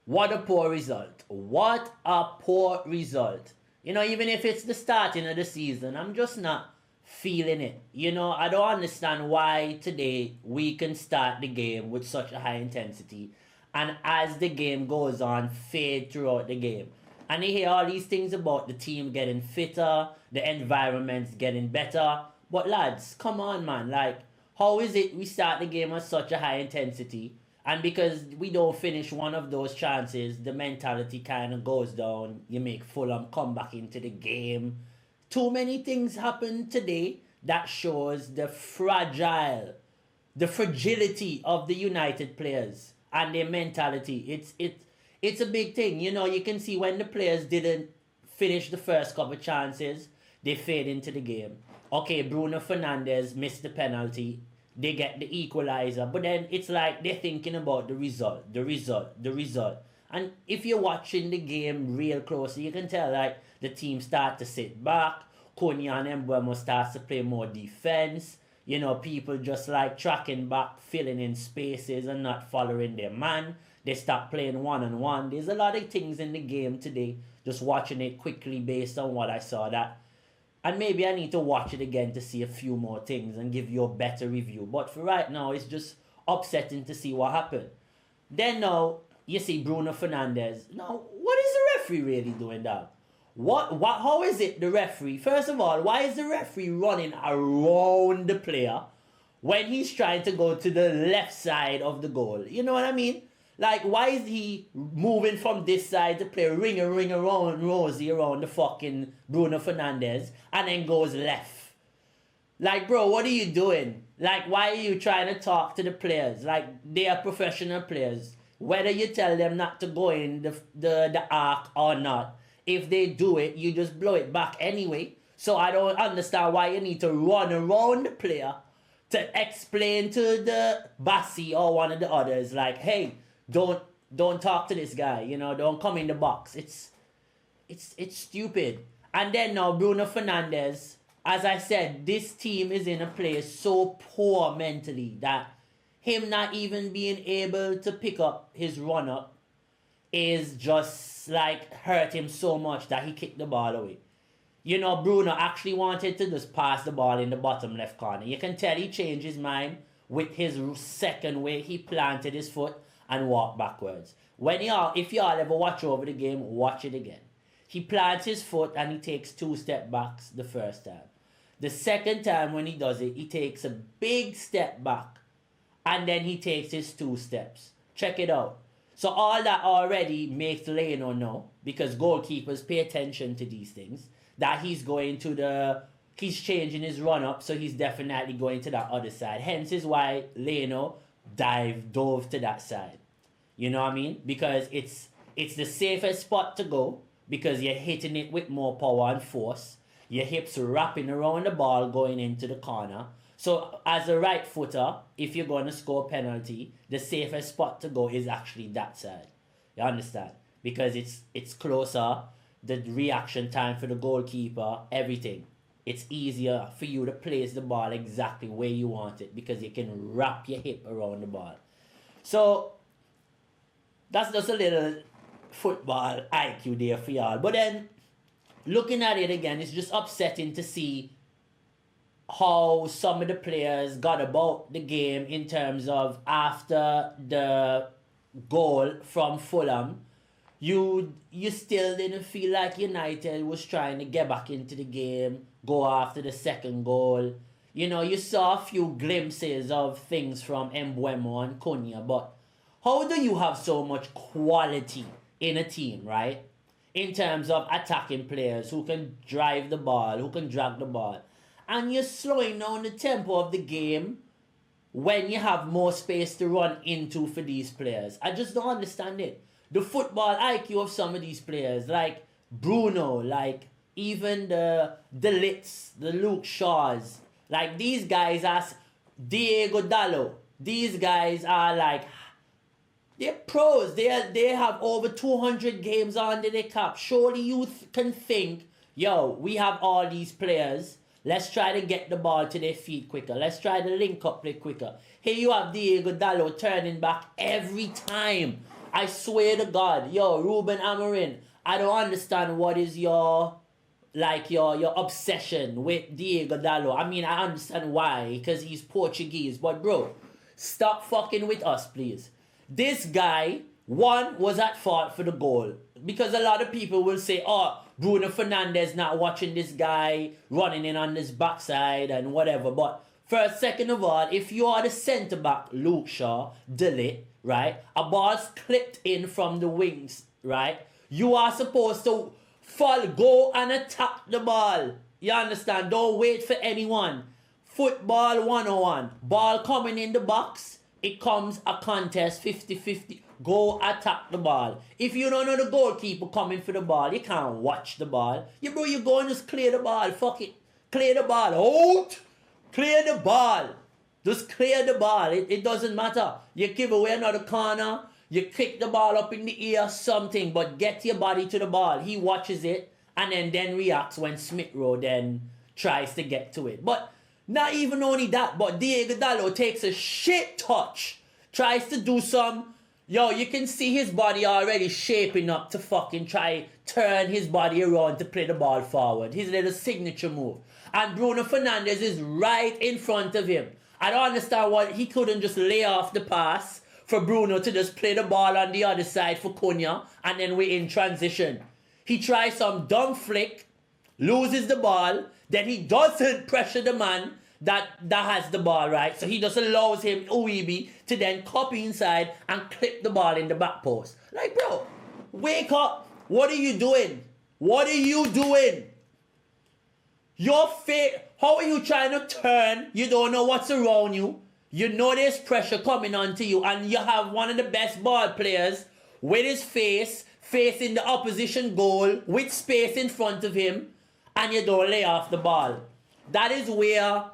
What a poor result. What a poor result. Even if it's the starting of the season, I'm just not feeling it. I don't understand why today we can start the game with such a high intensity and as the game goes on, fade throughout the game. And you hear all these things about the team getting fitter, the environment's getting better. But lads, come on, man. Like, how is it we start the game at such a high intensity, and because we don't finish one of those chances, the mentality kind of goes down. You make Fulham come back into the game. Too many things happen today that shows the fragility of the United players and their mentality. It's a big thing. You can see when the players didn't finish the first couple chances, they fade into the game. Okay, Bruno Fernandes missed the penalty. They get the equalizer. But then it's like they're thinking about the result. And if you're watching the game real closely, you can tell like the team start to sit back. Konya and Mbeumo starts to play more defense. People just like tracking back, filling in spaces and not following their man. They start playing one-on-one. There's a lot of things in the game today. Just watching it quickly based on what I saw that. And maybe I need to watch it again to see a few more things and give you a better review. But for right now, it's just upsetting to see what happened. Then now, you see Bruno Fernandes. Now, what is the referee really doing now? How is it the referee? First of all, why is the referee running around the player when he's trying to go to the left side of the goal? You know what I mean? Like, why is he moving from this side to play ring around Rosie around the fucking Bruno Fernandes and then goes left? Like, bro, what are you doing? Like, why are you trying to talk to the players? Like, they are professional players. Whether you tell them not to go in the arc or not, if they do it, you just blow it back anyway. So I don't understand why you need to run around the player to explain to the Bassi or one of the others, like, hey, don't talk to this guy, don't come in the box. It's stupid. And then now Bruno Fernandes, as I said, this team is in a place so poor mentally that him not even being able to pick up his run up is just like hurt him so much that he kicked the ball away. Bruno actually wanted to just pass the ball in the bottom left corner. You can tell he changed his mind with his second way he planted his foot and walk backwards. If y'all ever watch over the game, watch it again. He plants his foot and he takes 2 step backs the first time. The second time when he does it, he takes a big step back and then he takes his 2 steps. Check it out. So all that already makes Leno know, because goalkeepers pay attention to these things, that he's changing his run up, so he's definitely going to that other side. Hence is why Leno dove to that side. You know what I mean? Because it's the safest spot to go, because you're hitting it with more power and force. Your hips wrapping around the ball going into the corner. So as a right footer, if you're going to score a penalty, the safest spot to go is actually that side. You understand? Because it's closer, the reaction time for the goalkeeper, everything. It's easier for you to place the ball exactly where you want it, because you can wrap your hip around the ball. So that's just a little football IQ there for y'all. But then looking at it again, it's just upsetting to see how some of the players got about the game in terms of after the goal from Fulham. You still didn't feel like United was trying to get back into the game, go after the second goal. You saw a few glimpses of things from Mbeumo and Konya, but how do you have so much quality in a team, right? In terms of attacking players who can drive the ball, who can drag the ball, and you're slowing down the tempo of the game when you have more space to run into for these players. I just don't understand it. The football IQ of some of these players, like Bruno, like even the Litz, the Luke Shaws, like these guys are Diego Dallo. These guys are like, they're pros. They have over 200 games under their cap. Surely you can think, yo, we have all these players. Let's try to get the ball to their feet quicker. Let's try to link up play quicker. Here you have Diego Dallo turning back every time. I swear to God, yo, Ruben Amorim, I don't understand what is your obsession with Diego Dallo. I mean, I understand why, because he's Portuguese, but bro, stop fucking with us, please. This guy, one, was at fault for the goal. Because a lot of people will say, oh, Bruno Fernandes not watching this guy running in on this backside and whatever. But first, second of all, if you are the centre-back, Luke Shaw, Dilly, right, a ball's clipped in from the wings, right, you are supposed to go and attack the ball. You understand? Don't wait for anyone. Football 101. Ball coming in the box, it comes a contest 50-50. Go attack the ball. If you don't know the goalkeeper coming for the ball, you can't watch the ball. You go and just clear the ball. Fuck it. Clear the ball. Out! Clear the ball. Just clear the ball. It doesn't matter. You give away another corner. You kick the ball up in the air, something. But get your body to the ball. He watches it and then reacts when Smith Rowe then tries to get to it. But not even only that, but Diego Dallo takes a shit touch. Tries to do some... Yo, you can see his body already shaping up to fucking try turn his body around to play the ball forward. His little signature move. And Bruno Fernandes is right in front of him. I don't understand why he couldn't just lay off the pass for Bruno to just play the ball on the other side for Cunha and then we're in transition. He tries some dumb flick, loses the ball, then he doesn't pressure the man that has the ball, right? So he just allows him, Uibi, to then copy inside and clip the ball in the back post. Like, bro, wake up. What are you doing? What are you doing? Your face, how are you trying to turn? You don't know what's around you. You know there's pressure coming onto you and you have one of the best ball players with his face facing the opposition goal with space in front of him and you don't lay off the ball. That is where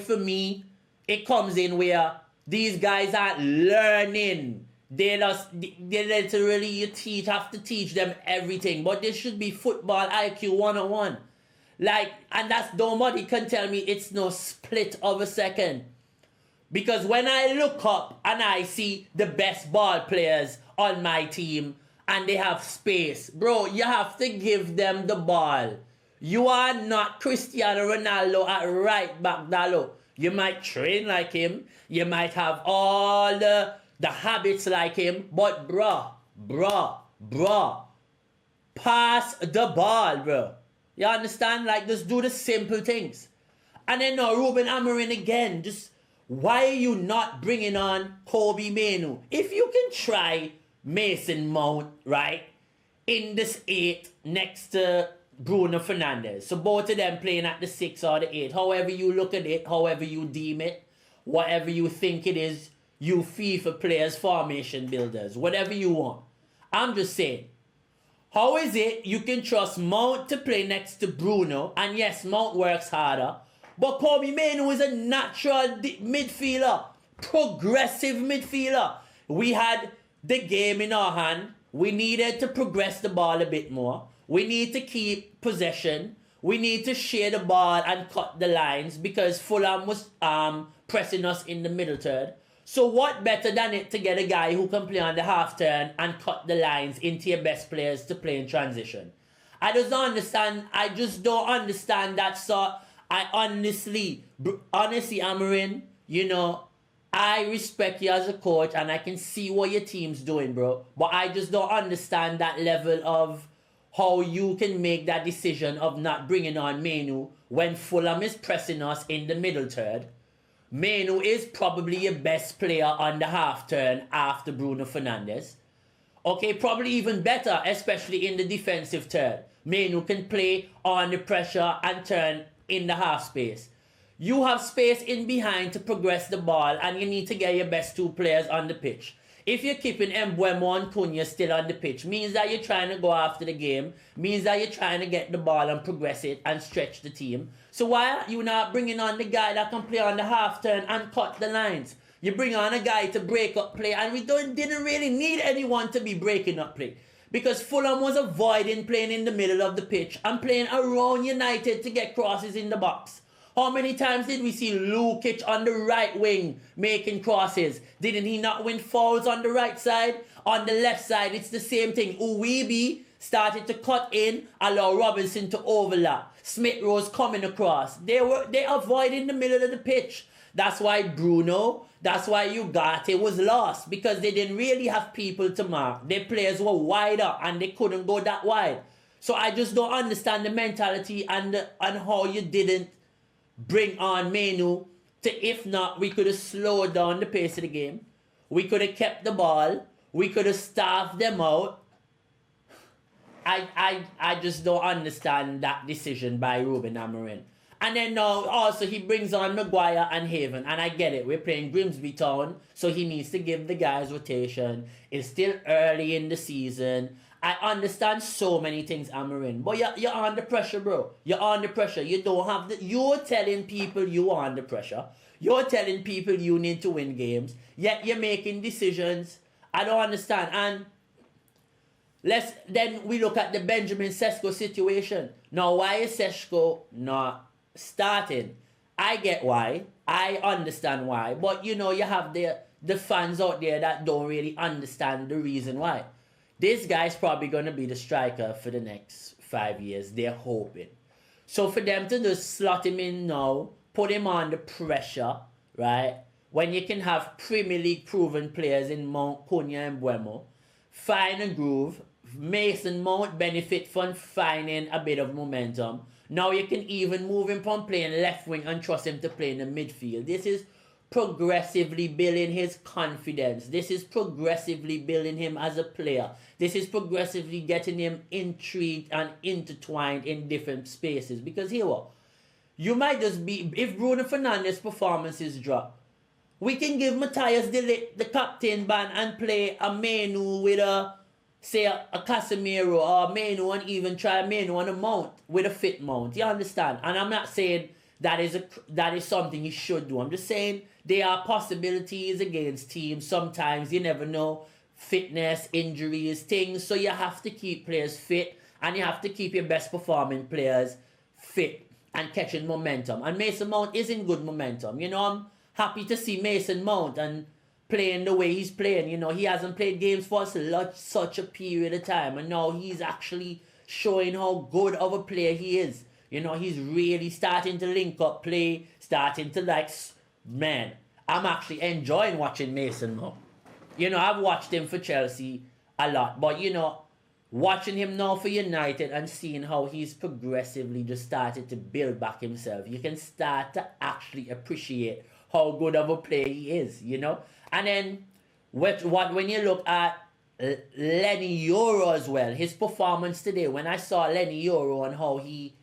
for me, it comes in where these guys aren't learning. They literally, you have to teach them everything. But this should be football IQ 101. Like, and that's nobody can tell me it's no split of a second. Because when I look up and I see the best ball players on my team and they have space, bro, you have to give them the ball. You are not Cristiano Ronaldo at right back, Dallo. You might train like him. You might have all the habits like him. But bruh, pass the ball, bro. You understand? Like, just do the simple things. And then now, Ruben Amorim again. Just, why are you not bringing on Kobbie Mainoo? If you can try Mason Mount, right, in this 8 next to Bruno Fernandes. So both of them playing at the 6 or the 8. However you look at it, however you deem it, whatever you think it is, you FIFA players, formation builders, whatever you want. I'm just saying, how is it you can trust Mount to play next to Bruno? And yes, Mount works harder. But Kobbie Mainoo is a natural midfielder. Progressive midfielder. We had the game in our hand. We needed to progress the ball a bit more. We need to keep possession. We need to share the ball and cut the lines because Fulham was pressing us in the middle third. So what better than it to get a guy who can play on the half turn and cut the lines into your best players to play in transition? I just don't understand that. So I honestly, Amorim, you know, I respect you as a coach and I can see what your team's doing, bro. But I just don't understand that level of how you can make that decision of not bringing on Mainoo when Fulham is pressing us in the middle third. Mainoo is probably your best player on the half turn after Bruno Fernandes. Okay, probably even better, especially in the defensive third. Mainoo can play on the pressure and turn in the half space. You have space in behind to progress the ball and you need to get your best 2 players on the pitch. If you're keeping Mbeumo and Cunha still on the pitch, means that you're trying to go after the game, means that you're trying to get the ball and progress it and stretch the team. So why are you not bringing on the guy that can play on the half turn and cut the lines? You bring on a guy to break up play and we didn't really need anyone to be breaking up play. Because Fulham was avoiding playing in the middle of the pitch and playing around United to get crosses in the box. How many times did we see Lukic on the right wing making crosses? Didn't he not win fouls on the right side? On the left side, it's the same thing. Uwebi started to cut in, allow Robinson to overlap. Smith Rowe's coming across. They avoided the middle of the pitch. That's why Bruno, that's why Ugarte was lost, because they didn't really have people to mark. Their players were wider and they couldn't go that wide. So I just don't understand the mentality and how you didn't bring on Mainoo to, if not, we could have slowed down the pace of the game. We could have kept the ball. We could have starved them out. I just don't understand that decision by Ruben Amorim. And then now also he brings on Maguire and Haven. And I get it. We're playing Grimsby Town. So he needs to give the guys rotation. It's still early in the season. I understand so many things, Amorim. But you're under pressure, bro. You're under pressure. You don't have the... You're telling people you are under pressure. You're telling people you need to win games. Yet you're making decisions. I don't understand. And then we look at the Benjamin Sesko situation. Now, why is Sesko not starting? I get why. I understand why. But, you know, you have the fans out there that don't really understand the reason why. This guy's probably going to be the striker for the next 5 years. They're hoping. So for them to just slot him in now, put him under pressure, right? When you can have Premier League proven players in Mount, Cunha and Mbeumo, find a groove. Mason Mount benefit from finding a bit of momentum. Now you can even move him from playing left wing and trust him to play in the midfield. This is progressively building his confidence. This is progressively building him as a player. This is progressively getting him intrigued and intertwined in different spaces. Because here what? You might just be... If Bruno Fernandes' performances drop, we can give Matthias de Ligt the captain ban and play a Mainoo with a... say a Casemiro or Mainoo, and even try Mainoo on a Mount with a fit Mount. You understand? And I'm not saying that is something you should do. I'm just saying there are possibilities against teams. Sometimes you never know. Fitness, injuries, things. So you have to keep players fit, and you have to keep your best performing players fit and catching momentum. And Mason Mount is in good momentum. You know, I'm happy to see Mason Mount and playing the way he's playing. You know, he hasn't played games for such a period of time, and now he's actually showing how good of a player he is. You know, he's really starting to link up play, starting to man, I'm actually enjoying watching Mason Mount. You know, I've watched him for Chelsea a lot, but you know, watching him now for United and seeing how he's progressively just started to build back himself, you can start to actually appreciate how good of a player he is, you know. And then when you look at Lenny Yoro as well, his performance today, when I saw Lenny Yoro and how he,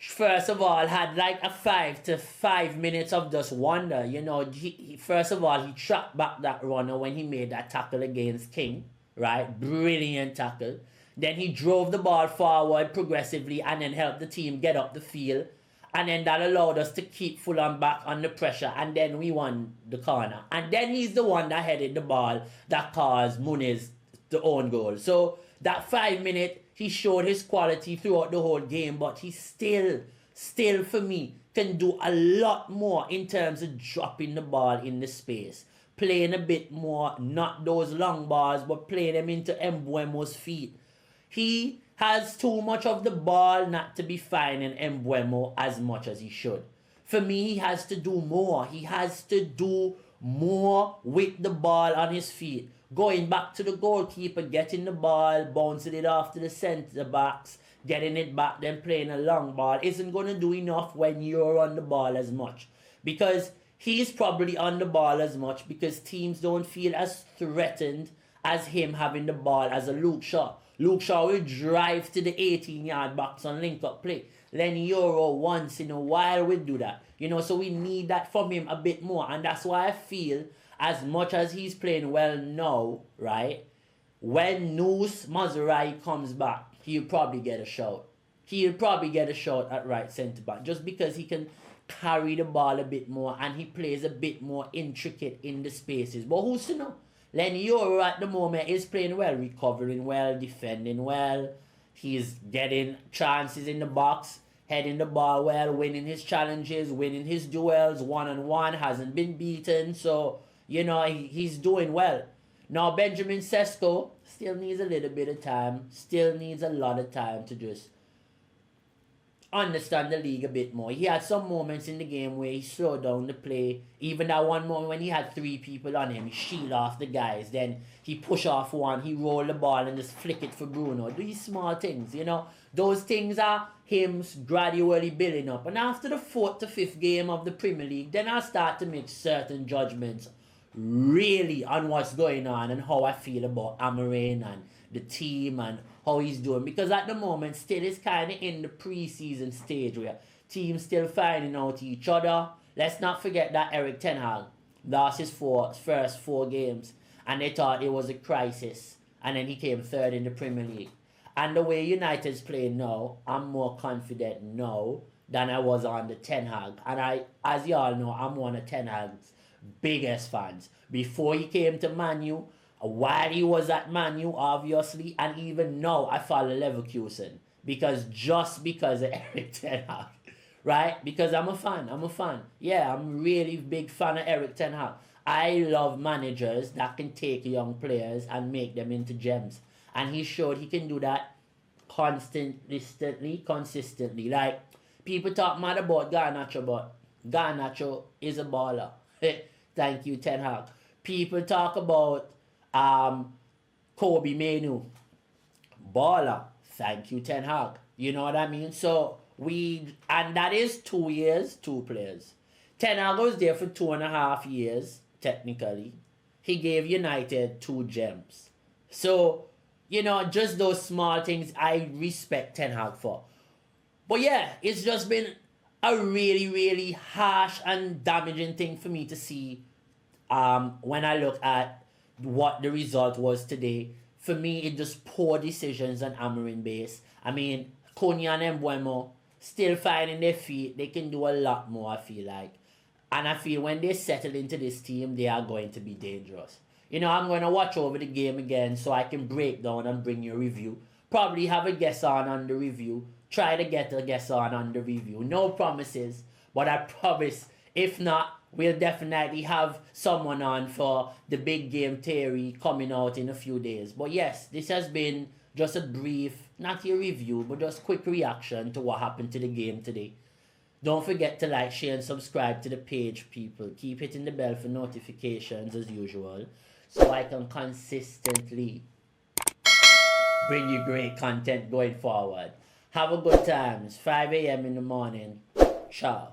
first of all, had like a 5 to 5 minutes of just wonder. You know, first of all, he tracked back that runner when he made that tackle against King, right? Brilliant tackle. Then he drove the ball forward progressively and then helped the team get up the field. And then that allowed us to keep Fulham back under pressure. And then we won the corner. And then he's the one that headed the ball that caused Muniz the own goal. So that 5 minute, he showed his quality throughout the whole game. But he still for me, can do a lot more in terms of dropping the ball in the space. Playing a bit more, not those long balls, but playing them into Mbeumo's feet. He has too much of the ball not to be finding Mbeumo as much as he should. For me, he has to do more. He has to do more with the ball on his feet. Going back to the goalkeeper, getting the ball, bouncing it off to the centre backs, getting it back, then playing a long ball isn't going to do enough when you're on the ball as much. Because he's probably on the ball as much because teams don't feel as threatened as him having the ball as a Luke Shaw. Luke Shaw will drive to the 18-yard box on link-up play. Lenny Yoro once in a while will do that. You know, so we need that from him a bit more. And that's why I feel, as much as he's playing well now, right, when Noose Mazurai comes back, he'll probably get a shout. He'll probably get a shot at right centre-back just because he can carry the ball a bit more and he plays a bit more intricate in the spaces. But who's to know? Lenny Yoro at the moment is playing well, recovering well, defending well. He's getting chances in the box. heading the ball well, winning his challenges, winning his duels, one-on-one, hasn't been beaten. So, you know, he's doing well. Now, Benjamin Sesko still needs a little bit of time, still needs a lot of time to just understand the league a bit more. He had some moments in the game where he slowed down the play. Even that one moment when he had 3 people on him, he shield off the guys. Then he push off one, he roll the ball and just flick it for Bruno. These small things, you know. Those things are him gradually building up. And after the 4th to 5th game of the Premier League, then I'll start to make certain judgments really on what's going on and how I feel about Amorim and the team and how he's doing. Because at the moment, still is kind of in the pre-season stage where teams still finding out each other. Let's not forget that Erik ten Hag lost his first 4 games and they thought it was a crisis. And then he came 3rd in the Premier League. And the way United's playing now, I'm more confident now than I was on the Ten Hag. And as you all know, I'm one of Ten Hag's biggest fans. Before he came to Man U, while he was at Man U, obviously, and even now, I follow Leverkusen. Just because of Erik ten Hag. Right? Because I'm a fan. Yeah, I'm a really big fan of Erik ten Hag. I love managers that can take young players and make them into gems. And he showed he can do that consistently. Like, people talk mad about Garnacho, but Garnacho is a baller. Thank you, Ten Hag. People talk about Kobbie Mainoo. Baller. Thank you, Ten Hag. You know what I mean? So, and that is 2 years, 2 players. Ten Hag was there for 2.5 years, technically. He gave United 2 gems. So, you know, just those small things I respect Ten Hag for. But yeah, it's just been a really, really harsh and damaging thing for me to see when I look at what the result was today. For me, it just poor decisions on Amorim base. I mean, Konya and Mbeumo still finding their feet. They can do a lot more, I feel like. And I feel when they settle into this team, they are going to be dangerous. You know, I'm going to watch over the game again so I can break down and bring you a review. Probably have a guest on the review. Try to get a guest on the review. No promises, but I promise, if not, we'll definitely have someone on for the big game theory coming out in a few days. But yes, this has been just a brief, not a review, but just quick reaction to what happened to the game today. Don't forget to like, share, and subscribe to the page, people. Keep hitting the bell for notifications as usual, so I can consistently bring you great content going forward. Have a good time. It's 5 a.m. in the morning. Ciao.